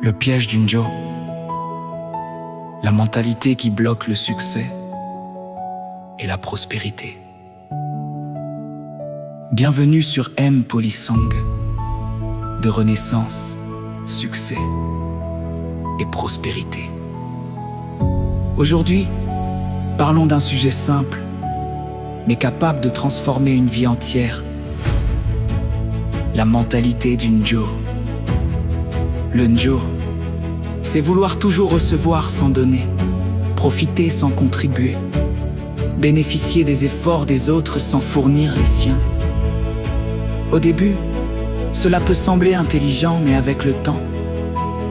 Le piège d'une Joe. La mentalité qui bloque le succès et la prospérité. Bienvenue sur M Polysong. De renaissance, succès et prospérité. Aujourd'hui, parlons d'un sujet simple, mais capable de transformer une vie entière. La mentalité d'une Joe. Le Njo, c'est vouloir toujours recevoir sans donner, profiter sans contribuer, bénéficier des efforts des autres sans fournir les siens. Au début, cela peut sembler intelligent, mais avec le temps,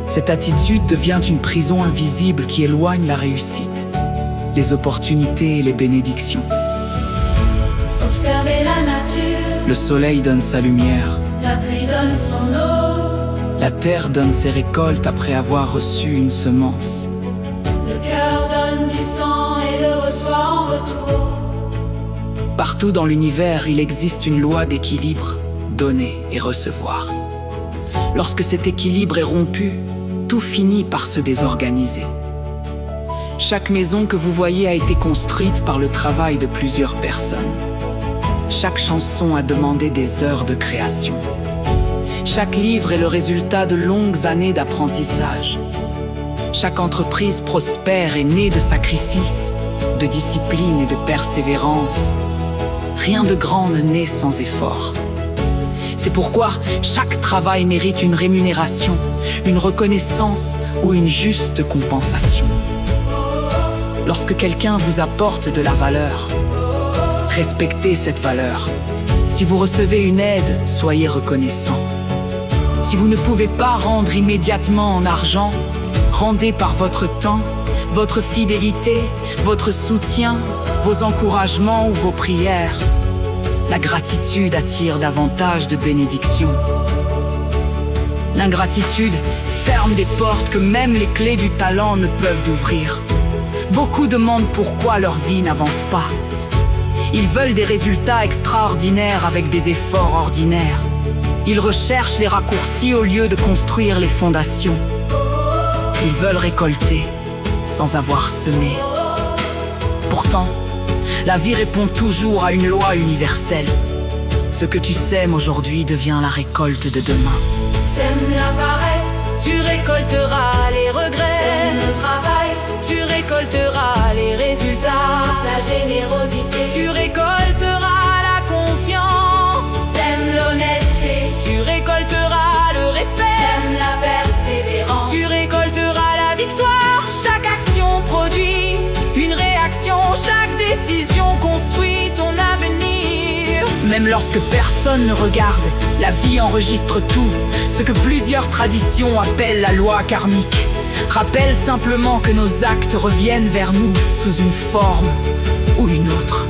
cette attitude devient une prison invisible qui éloigne la réussite, les opportunités et les bénédictions. Observez la nature, Le soleil donne sa lumière, la pluie donne son eau. la terre donne ses récoltes après avoir reçu une semence. Le cœur donne du sang et le reçoit en retour. Partout dans l'univers, il existe une loi d'équilibre, donner et recevoir. Lorsque cet équilibre est rompu, tout finit par se désorganiser. Chaque maison que vous voyez a été construite par le travail de plusieurs personnes. Chaque chanson a demandé des heures de création. Chaque livre est le résultat de longues années d'apprentissage. Chaque entreprise prospère est née de sacrifices, de discipline et de persévérance. Rien de grand ne naît sans effort. C'est pourquoi chaque travail mérite une rémunération, une reconnaissance ou une juste compensation. Lorsque quelqu'un vous apporte de la valeur, respectez cette valeur. Si vous recevez une aide, soyez reconnaissant. Si vous ne pouvez pas rendre immédiatement en argent, rendez par votre temps, votre fidélité, votre soutien, vos encouragements ou vos prières. La gratitude attire davantage de bénédictions. L'ingratitude ferme des portes que même les clés du talent ne peuvent ouvrir. Beaucoup demandent pourquoi leur vie n'avance pas. Ils veulent des résultats extraordinaires avec des efforts ordinaires. Ils recherchent les raccourcis au lieu de construire les fondations. Ils veulent récolter sans avoir semé. Pourtant, la vie répond toujours à une loi universelle. Ce que tu sèmes aujourd'hui devient la récolte de demain. Sème la paresse, tu récolteras les regrets. Sème le travail, tu récolteras les résultats. La générosité, tu récolteras la confiance. Sème l'honnêteté, tu récolteras le respect. Sème la persévérance, tu récolteras la victoire. Chaque action produit une réaction, chaque décision construit ton avenir. Même lorsque personne ne regarde, la vie enregistre tout. Ce que plusieurs traditions appellent la loi karmique rappelle simplement que nos actes reviennent vers nous sous une forme ou une autre.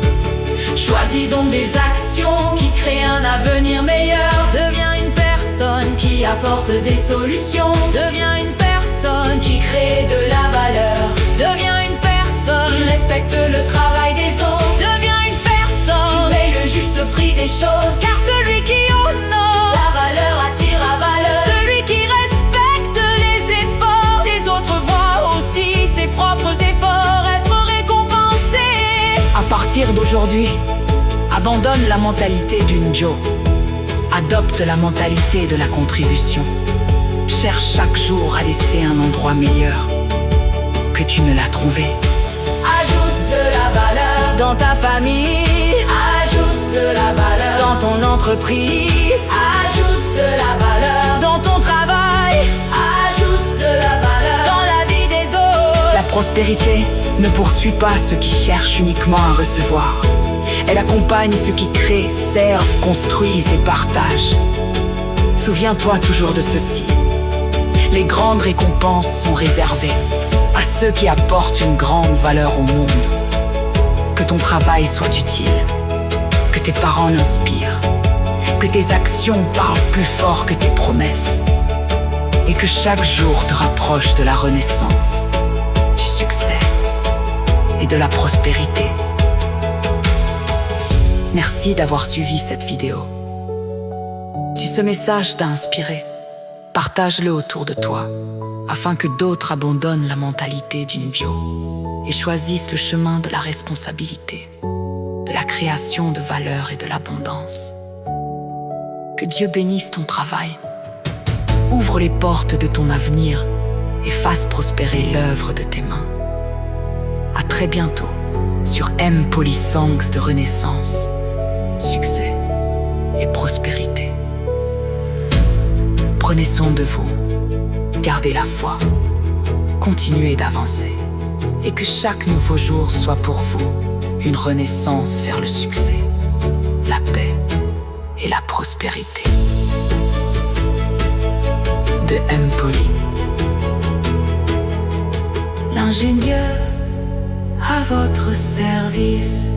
Choisis donc des actions qui créent un avenir meilleur. Deviens une personne qui apporte des solutions. Deviens une personne qui crée de la valeur. Deviens une personne qui respecte le travail des autres. Deviens une personne qui paye le juste prix des choses. Car celui qui honore la valeur attire la valeur. Celui qui respecte les efforts des autres voit aussi ses propres efforts être récompensés. À partir d'aujourd'hui, abandonne la mentalité d'une Joe. Adopte la mentalité de la contribution. Cherche chaque jour à laisser un endroit meilleur que tu ne l'as trouvé. Ajoute de la valeur dans ta famille. Ajoute de la valeur dans ton entreprise. Ajoute de la valeur dans ton travail. Ajoute de la valeur dans la vie des autres. La prospérité ne poursuit pas ceux qui cherchent uniquement à recevoir. Elle accompagne ceux qui créent, servent, construisent et partagent. Souviens-toi toujours de ceci. Les grandes récompenses sont réservées à ceux qui apportent une grande valeur au monde. Que ton travail soit utile, que tes paroles inspirent, que tes actions parlent plus fort que tes promesses, et que chaque jour te rapproche de la renaissance, du succès et de la prospérité. Merci d'avoir suivi cette vidéo. Si ce message t'a inspiré, partage-le autour de toi. afin que d'autres abandonnent la mentalité d'une bio et choisissent le chemin de la responsabilité, de la création de valeur et de l'abondance. Que Dieu bénisse ton travail, ouvre les portes de ton avenir et fasse prospérer l'œuvre de tes mains. À très bientôt sur M Polysangs de Renaissance, succès et prospérité. Prenez soin de vous, gardez la foi, continuez d'avancer et que chaque nouveau jour soit pour vous une renaissance vers le succès, la paix et la prospérité. De M Poly, l'ingénieur à votre service.